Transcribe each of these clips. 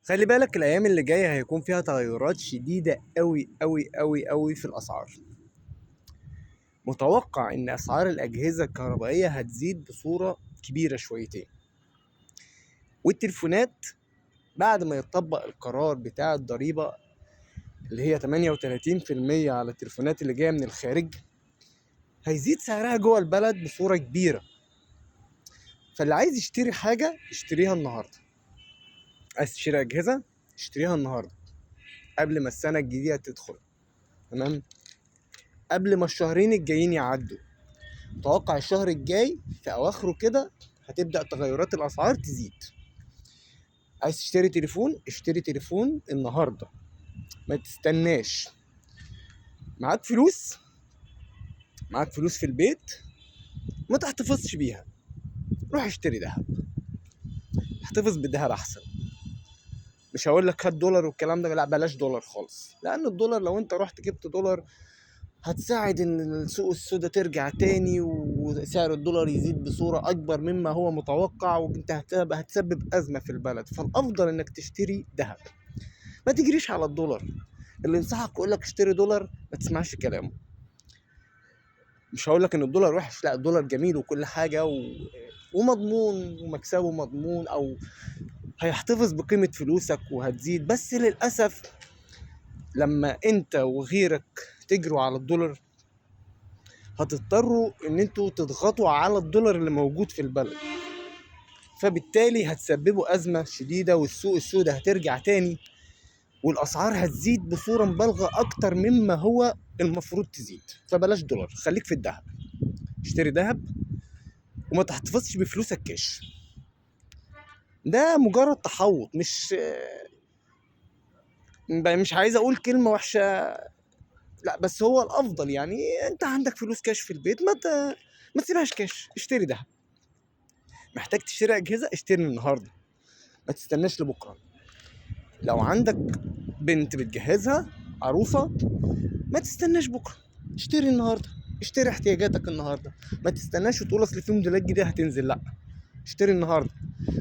خلي بالك الايام اللي جايه هيكون فيها تغيرات شديده قوي قوي قوي قوي في الاسعار. متوقع ان اسعار الاجهزه الكهربائيه هتزيد بصوره كبيره شويتين، والتليفونات بعد ما يتطبق القرار بتاع الضريبه اللي هي 38% على التليفونات اللي جايه من الخارج، هيزيد سعرها جوه البلد بصوره كبيره. فاللي عايز يشتري حاجه يشتريها النهارده، عايز تشتري اجهزه اشتريها النهارده قبل ما السنه الجديده تدخل. تمام، قبل ما الشهرين الجايين يعدوا. متوقع الشهر الجاي في اواخره كده هتبدأ تغيرات الاسعار تزيد. عايز تشتري تليفون اشتري تليفون النهارده، ما تستناش. معاك فلوس، معاك فلوس في البيت ما تحتفظش بيها، روح اشتري ذهب، احتفظ بالذهب احسن. مش هقول لك هات دولار والكلام ده، لا بلاش دولار خالص، لان الدولار لو انت رحت جبت دولار هتساعد ان السوق السوداء ترجع تاني وسعر الدولار يزيد بصورة اكبر مما هو متوقع، وانت هتسبب ازمة في البلد. فالافضل انك تشتري ذهب، ما تجريش على الدولار. اللي ينصحك يقول لك اشتري دولار ما تسمعش كلامه. مش هقول لك ان الدولار وحش، لا الدولار جميل وكل حاجة ومضمون ومكسبه مضمون، او هيحتفظ بقيمة فلوسك وهتزيد. بس للأسف لما انت وغيرك تجروا على الدولار هتضطروا ان انتوا تضغطوا على الدولار اللي موجود في البلد، فبالتالي هتسببوا ازمه شديده والسوق السوداء هترجع تاني، والاسعار هتزيد بصوره مبالغه اكتر مما هو المفروض تزيد. فبلاش دولار، خليك في الذهب، اشتري ذهب وما تحتفظش بفلوسك كاش. ده مجرد تحوط، مش عايز اقول كلمه وحشه، لا بس هو الافضل. يعني انت عندك فلوس كاش في البيت ما تسيبهاش كاش، اشتري ذهب. محتاج تشتري اجهزه اشتري النهارده، ما تستناش لبكره. لو عندك بنت بتجهزها، عروسه، ما تستناش بكره، اشتري النهارده، اشتري احتياجاتك النهارده. ما تستناش وتقول اصل في موديلات جديده هتنزل، لا اشتري النهارده،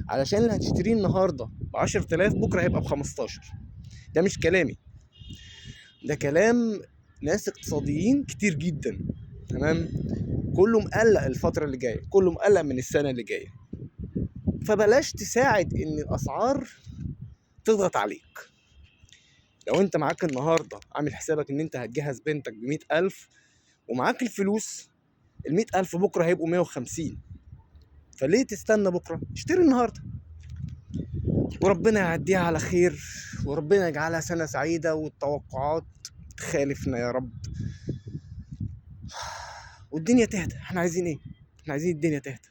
علشان اللي هتشتريه النهارده ب 10000 بكره هيبقى ب 15. ده مش كلامي، ده كلام ناس اقتصاديين كتير جدا. تمام، كله مقلق الفتره اللي جايه، كله مقلق من السنه اللي جايه. فبلاش تساعد ان الاسعار تضغط عليك. لو انت معاك النهارده عامل حسابك ان انت هتجهز بنتك ب100,000 ومعاك الفلوس، ال100,000 بكره هيبقوا 150. فليه تستنى بكره؟ اشتري النهارده وربنا يعديها على خير، وربنا يجعلها سنة سعيدة والتوقعات تخالفنا يا رب، والدنيا تهدى. احنا عايزين ايه؟ احنا عايزين الدنيا تهدى.